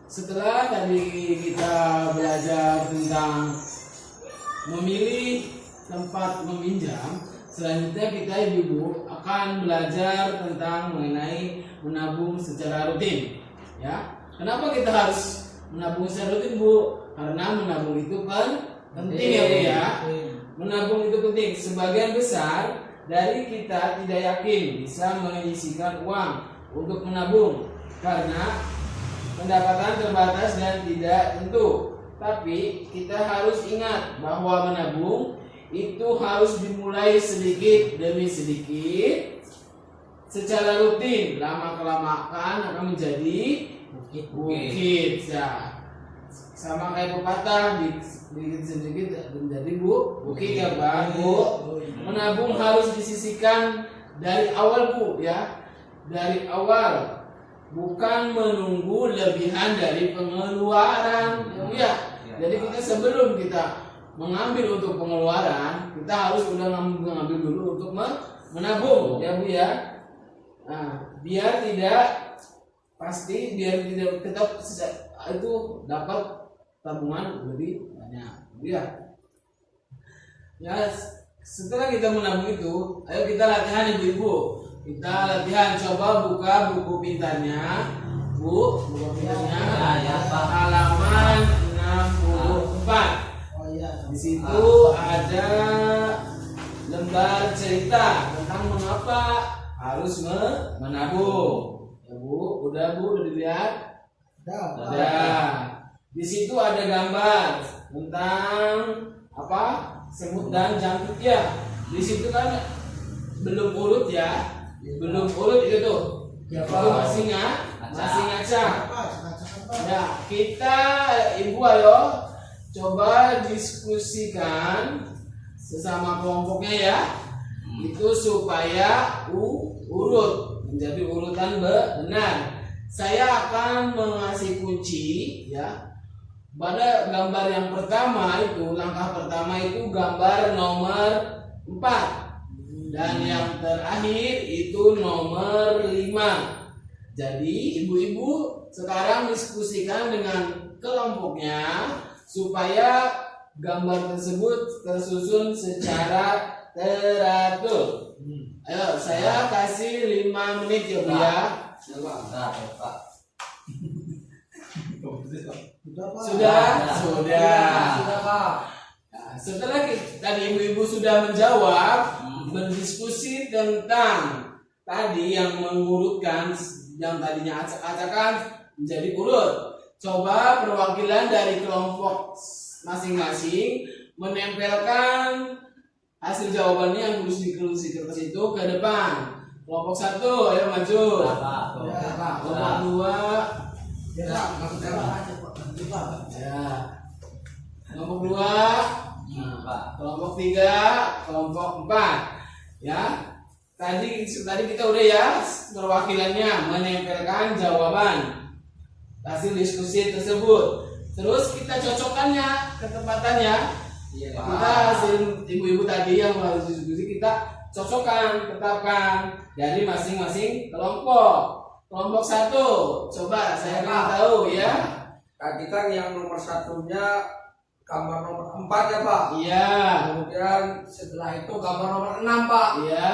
Setelah tadi kita belajar tentang memilih tempat meminjam, selanjutnya kita ibu-ibu akan belajar tentang mengenai menabung secara rutin. Ya, kenapa kita harus menabung secara rutin, Bu? Karena menabung itu kan penting ya, Bu ya. Menabung itu penting. Sebagian besar dari kita tidak yakin bisa menyisihkan uang untuk menabung karena pendapatan terbatas dan tidak tentu. Tapi kita harus ingat bahwa menabung itu harus dimulai sedikit demi sedikit secara rutin. Lama-kelamaan akan menjadi bukit. Ya. Sama kayak pepatah, sedikit menjadi bukit ya Bang, Bu. Menabung harus disisihkan dari awal, Bu ya. Dari awal. Bukan menunggu lebihan dari pengeluaran, ya. Jadi kita sebelum kita mengambil untuk pengeluaran, kita harus udah mengambil dulu untuk menabung, ya Bu ya. Nah, biar tidak pasti, biar tidak tetap itu dapat tabungan lebih banyak, Bu ya. Ya, setelah kita menabung itu, ayo kita latihan ibu-ibu. Kita latihan, coba buka buku pintarnya, Bu, buku pintarnya halaman 64. Di situ ada lembar cerita tentang mengapa harus menabung. Ya Bu, udah dilihat? Udah. Di situ ada gambar tentang apa? Semut dan jangkrik ya. Di situ kan belum urut ya. Belum urut itu tuh. Itu masih ngaca. Ya, kita ibu ayo coba diskusikan sesama kelompoknya ya. Itu supaya urut menjadi urutan benar. Saya akan mengasih kunci ya. Pada gambar yang pertama itu, langkah pertama itu gambar nomor 4. Dan yang terakhir itu nomor 5. Jadi ibu-ibu sekarang diskusikan dengan kelompoknya supaya gambar tersebut tersusun secara teratur. Ayo, saya kasih 5 menit ya Bu ya. Sudah Pak. Nah, setelah tadi ibu-ibu sudah menjawab, berdiskusi tentang tadi yang mengurutkan, yang tadinya acak-acakan menjadi urut. Coba perwakilan dari kelompok masing-masing menempelkan hasil jawabannya yang tulis di kertas itu ke depan. Kelompok 1, ayo maju. Kelompok 2, kelompok 2, kelompok 3, kelompok 4. Ya, tadi kita udah ya perwakilannya menempelkan jawaban hasil diskusi tersebut. Terus kita cocokkannya ketepatannya. Kita hasil ibu-ibu tadi yang harus diskusi kita cocokkan, tetapkan dari masing-masing kelompok. Kelompok 1, coba saya ingin tahu ya. Tadi kan yang nomor 1-nya gambar nomor 4 ya Pak. Iya. Kemudian setelah itu gambar nomor 6 Pak. Iya.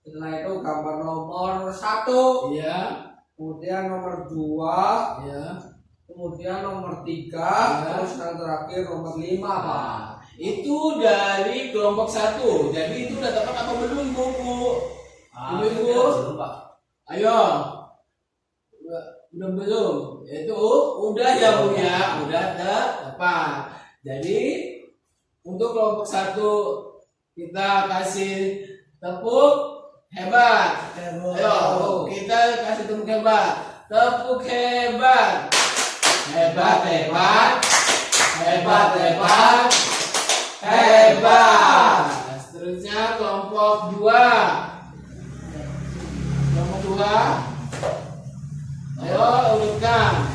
Setelah itu gambar nomor 1. Iya. Kemudian nomor 2. Iya. Kemudian nomor 3. Iya. Terus yang terakhir nomor 5 Pak. Itu dari kelompok 1. Jadi itu udah tepat apa belum Bu? Ibu-ibu. Ayo. Udah belum? Itu udah ya Bu ya. Udah tepat. Jadi untuk kelompok 1 kita kasih tepuk hebat. Ayo kita kasih tepuk hebat. Tepuk hebat. Hebat hebat. Hebat hebat. Hebat. Seterusnya kelompok 2. Kelompok 2. Ayo urutkan.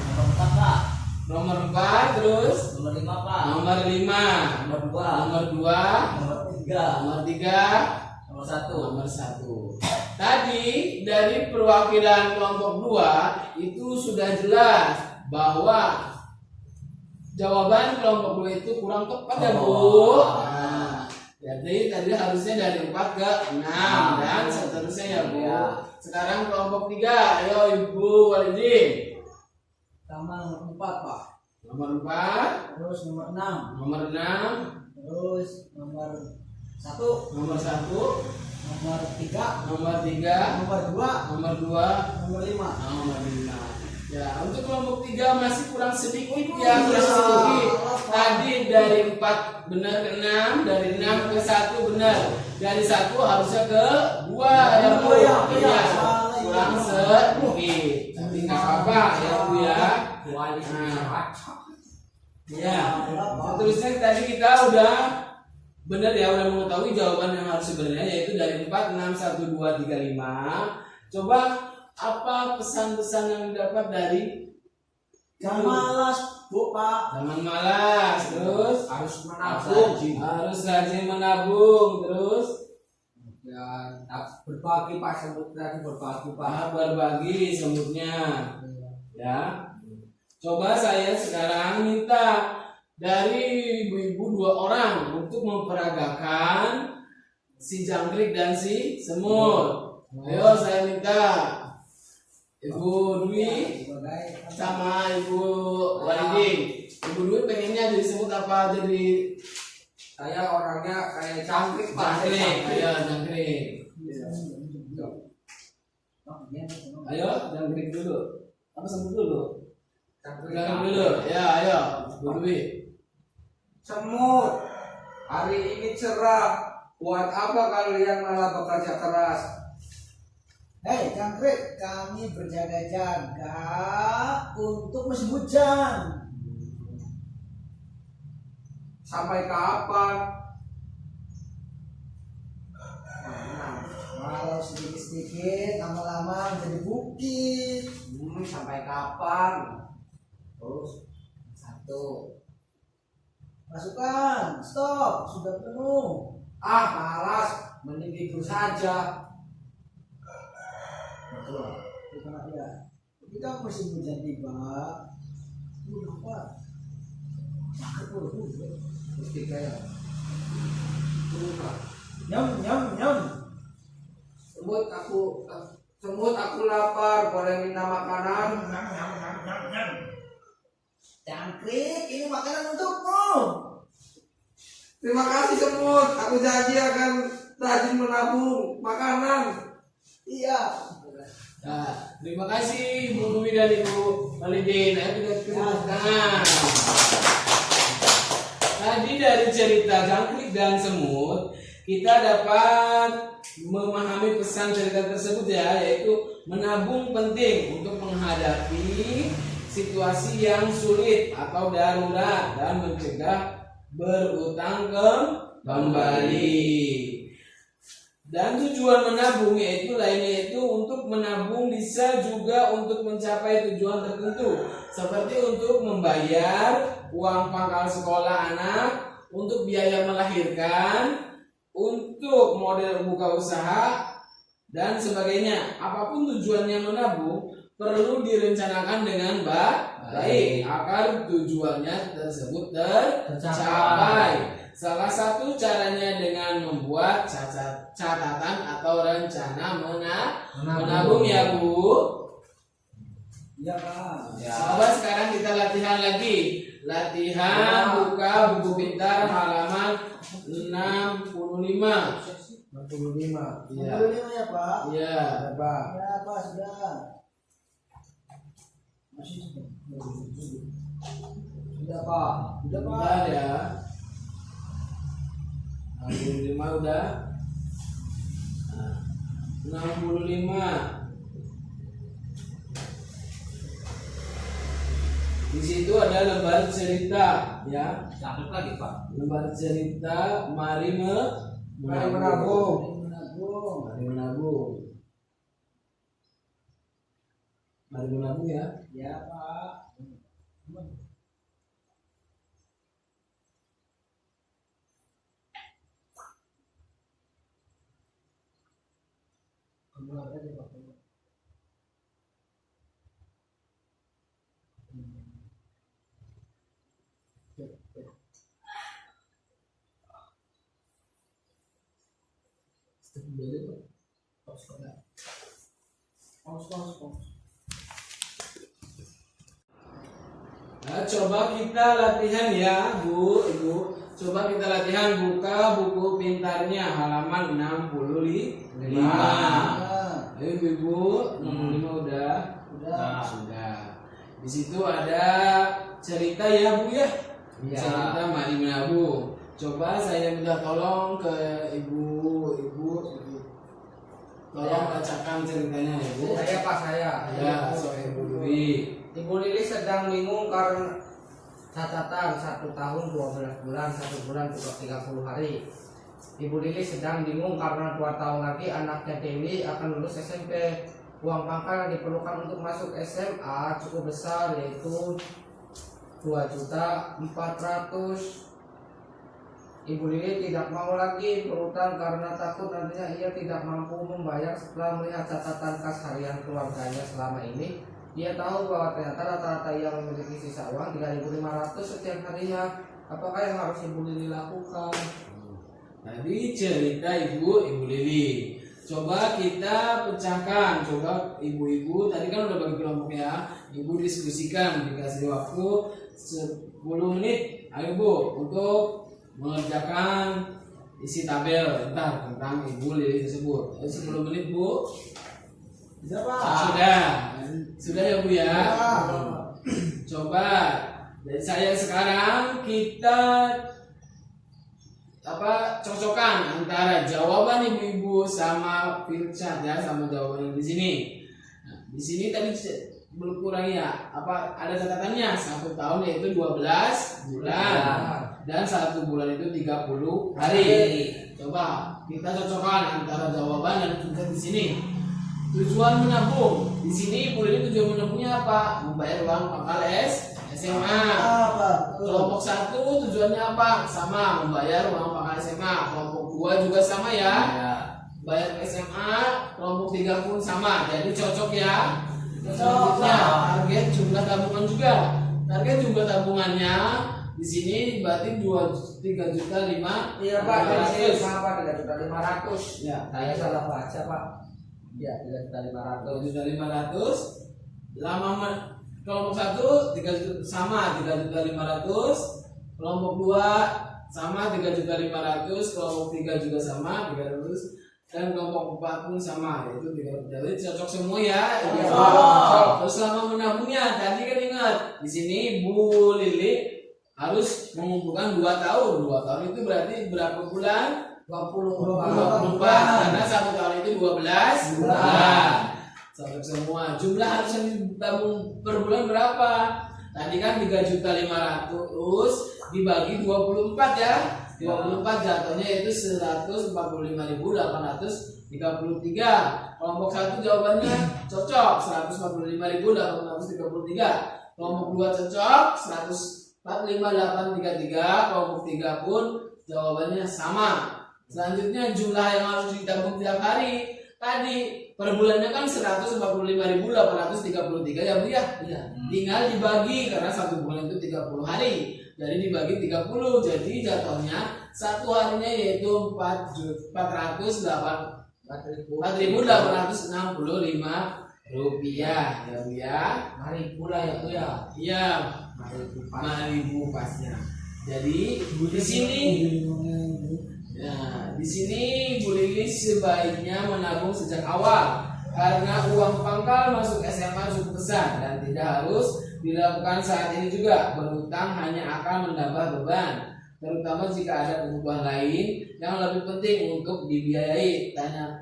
Nomor 4 terus Nomor 5 Pak. nomor 5, Nomor 2. nomor 2, Nomor 3. nomor 3, Nomor 1. nomor 1. Tadi dari perwakilan kelompok 2 itu sudah jelas bahwa jawaban kelompok 2 itu kurang tepat ya Bu. Nah, jadi tadi harusnya dari 4 ke 6 dan seterusnya ya Bu. Sekarang kelompok 3, ayo Ibu Walidin. Sama nomor 4 Pak. Nomor 4, Terus nomor 6. nomor 6, Terus nomor 1. nomor 1, Nomor 3. nomor 3, Nomor 2. nomor 2, Nomor 5. nomor 5. Ya, untuk kelompok 3 masih kurang sedikit ya, kurang sedikit. Tadi dari 4 benar ke 6, dari 6 ke 1 benar. Dari 1 harusnya ke 2 ya Bu. Iya, kurang sedikit. Tapi nggak apa-apa ya Bu ya. Nah, ya. Seterusnya tadi kita udah benar ya, udah mengetahui jawaban yang harus sebenarnya, yaitu dari 4, 6, 1, 2, 3, 5. Coba apa pesan-pesan yang didapat dari Jangan malas Bu Pak. jangan malas, terus Harus menabung. harus rajin menabung, terus Dan berbagi Pak, sebut tadi berbagi Pak. berbagi semutnya ya. Coba saya sekarang minta dari ibu-ibu 2 orang untuk memperagakan si jangkrik dan si semut. Ayo saya minta Ibu Dwi sama Ibu Walidin. Ibu Dwi pengennya jadi semut apa jadi Saya orangnya kayak jangkrik Pak. jangkrik? Ayo jangkrik. Ayo jangkrik dulu. Apa semut dulu? Jangkrik Jangkrik dulu. Ya ayo Ibu Dwi. Semut, hari ini cerah. Buat apa kalian malah bekerja keras? Hei jangkrik, kami berjaga-jaga untuk musim hujan. Sampai kapan? Kalau sedikit-sedikit, lama-lama menjadi bukit. Sampai kapan? Terus 1. Masukkan, stop, sudah penuh. Ah, malas, mending tidur saja. Betul. Bukan ya. Kita musim hujan tiba. Apa? Terus tiga ya. Nyam. Semut aku lapar, boleh minta makanan? Jangkrik, ini makanan untukmu. Terima kasih semut, aku janji akan rajin menabung makanan. Iya. Nah, terima kasih Ibu Dwi dan Ibu Walidin. Ayo kita tepuk tangan. Tadi dari cerita jangkrik dan semut kita dapat memahami pesan cerita tersebut ya, yaitu menabung penting untuk menghadapi situasi yang sulit atau darurat dan mencegah berutang kembali. Dan tujuan menabung yaitu untuk menabung bisa juga untuk mencapai tujuan tertentu, seperti untuk membayar uang pangkal sekolah anak, untuk biaya melahirkan, untuk model buka usaha dan sebagainya. Apapun tujuannya menabung perlu direncanakan dengan baik agar tujuannya tersebut tercapai. Salah satu caranya dengan membuat catatan atau rencana menabung ya Bu. Iya Pak. Sahabat, sekarang kita latihan lagi. Latihan buka buku pintar halaman 65. 65. Iya. 65 ya Pak. Iya. Pak. Ya Pak sudah. Masih Sudah Pak. sudah Pak. Udah ya. 65 udah. Nah, 65. Di situ ada lembar cerita ya. Cakep lagi Pak. Lembar cerita mari menabung. Menabung. Mari menabung. Mari menabung ya. Ya Pak. Keluar aja Pak. Nah, coba kita latihan ya, Bu, Ibu. Coba kita latihan, buka buku pintarnya halaman 65. Ayo Ibu, 65 udah. Sudah. Di situ ada cerita ya Bu ya. Cerita Mari Menabung. Coba saya minta tolong ke Ibu. Tolong bacakan ceritanya ya Bu. Saya. Ya, soal Ibu Dwi. Ibu Lili sedang bingung karena catatan 1 tahun 12 bulan, 1 bulan juga 30 hari. Ibu Lili sedang bingung karena 2 tahun lagi anaknya Dewi akan lulus SMP. Uang pangkal yang diperlukan untuk masuk SMA cukup besar, yaitu 2.400.000. Ibu Lili tidak mau lagi berutang karena takut nantinya ia tidak mampu membayar. Setelah melihat catatan kas harian keluarganya selama ini, dia tahu bahwa ternyata rata-rata ia memiliki sisa uang 3.500 setiap harinya. Apakah yang harus Ibu Lili lakukan? Tadi cerita Ibu Lili. Coba kita pecahkan. Coba ibu-ibu tadi kan udah bagi kelompok ya. Ibu diskusikan, dikasih waktu 10 menit. Ayo Bu, untuk mengerjakan isi tabel tentang Ibu Lili tersebut. Ayo 10 menit Bu. Bisa Pak? Sudah ya Bu ya. Coba dari saya sekarang kita cocokkan antara jawaban ibu-ibu sama filchat ya, sama jawaban yang di sini. Nah, di sini tadi berkurang ya. Ada catatannya 1 tahun yaitu 12 bulan dan 1 bulan itu 30 hari. Coba kita cocokkan antara jawaban dan filchat di sini. Tujuan menabung di sini Ibu Lili tujuan menabungnya apa? Membayar uang pangkal SMA. Kelompok 1 tujuannya apa? Sama, membayar uang pangkal SMA. Kelompok 2 juga sama ya. Bayar SMA. Kelompok 3 pun sama. Jadi cocok ya. Selanjutnya target jumlah tabungan juga. Target jumlah tabungannya di sini berarti 3.500.000. Iya Pak, ini sama 3.500.000. Ya, Saya salah baca Pak. Ya, 3.500.000. 3.500.000. Kelompok 1 sama 3.500.000. Kelompok 2 sama 3.500.000. Kelompok 3 juga sama 300. Dan kelompok 4 pun sama, yaitu 300. Jadi cocok semua ya. Terus selama menabungnya tadi kan ingat di sini Bu Lili harus mengumpulkan 2 tahun. 2 tahun itu berarti berapa bulan? 24. Karena 1 tahun itu 12 bulan. Cocok semua. Jumlah harus yang ditabung per bulan berapa? Tadi kan 3.500.000 dibagi 24 ya. 24 jatuhnya itu 145.833. Kelompok 1 jawabannya cocok 145.833. Kelompok 2 cocok 145.833. Kelompok 3 pun jawabannya sama. Selanjutnya jumlah yang harus ditabung tiap hari. Tadi per bulannya kan 145.833 ya Bu ya. Tinggal dibagi karena 1 bulan itu 30 hari. Jadi dibagi 30, jadi jatuhnya 1 harinya yaitu 4.865 rupiah ya Bu ya. Mari pula ya Bu ya. Iya, 5.000 pasnya. Jadi di sini di sini Bu Lili sebaiknya menabung sejak awal karena uang pangkal masuk SMA cukup besar dan tidak harus dilakukan saat ini juga. Berhutang hanya akan menambah beban, terutama jika ada kebutuhan lain yang lebih penting untuk dibiayai. Tanya,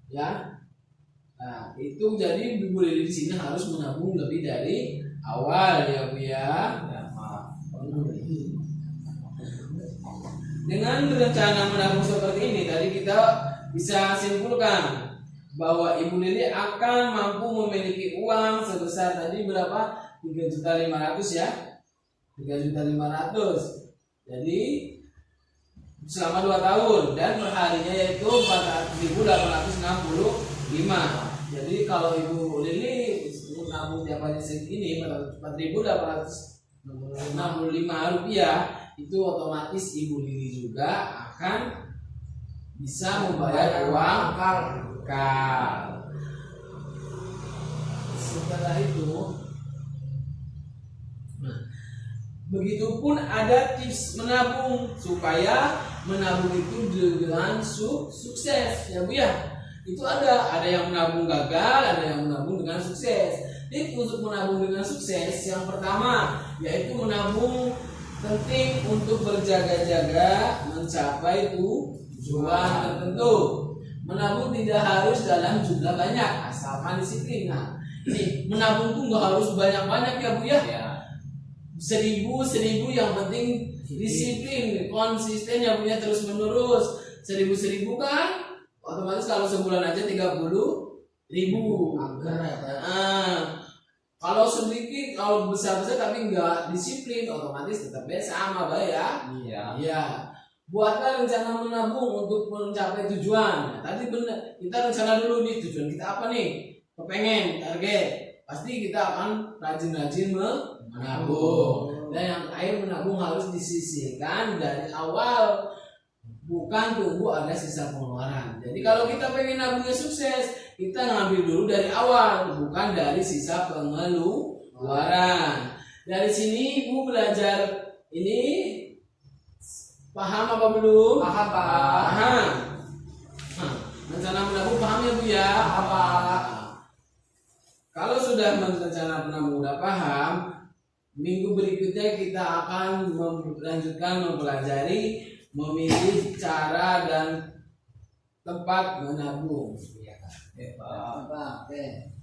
ya. Nah, itu jadi Bu Lili di sini harus menabung lebih dari awal ya Bu ya. Dengan rencana menabung seperti ini, tadi kita bisa simpulkan bahwa Ibu Lili akan mampu memiliki uang sebesar tadi berapa? 3.500.000 ya. 3.500.000. Jadi selama 2 tahun dan perharinya yaitu 4.865. Jadi kalau Ibu Lili menabung tiap hari segini 4.865 rupiah, itu otomatis Ibu Lili juga akan bisa membayar uang pangkal. Setelah itu, nah, begitupun ada tips menabung supaya menabung itu dengan sukses ya Bu ya. Itu ada yang menabung gagal, ada yang menabung dengan sukses. Tips untuk menabung dengan sukses yang pertama yaitu menabung penting untuk berjaga-jaga mencapai tujuan tertentu. Menabung tidak harus dalam jumlah banyak asalkan disiplin. Nah, ini menabung tuh nggak harus banyak-banyak ya Bu ya. 1000 yang penting disiplin, konsisten ya punya terus menerus. 1000 kan otomatis kalau sebulan aja 30.000. Kalau sedikit, kalau besar-besar tapi nggak disiplin, otomatis tetapnya sama Pak ya. Iya. Buatlah rencana menabung untuk mencapai tujuan. Nah, tadi benar, kita rencana dulu nih tujuan kita apa nih? Kepengen target. Pasti kita akan rajin-rajin menabung. Dan yang terakhir menabung harus disisihkan dari awal, bukan tunggu ada sisa pengeluaran. Jadi kalau kita pengen nabungnya sukses, kita ngambil dulu dari awal, bukan dari sisa pengeluaran. Dari sini Ibu belajar ini paham apa belum? Paham, Pak. Paham. Rencana menabung paham ya Bu ya? Paham, Pak. Kalau sudah rencana menabung udah paham, minggu berikutnya kita akan melanjutkan mempelajari memilih cara dan tempat menabung. Apa? Oke.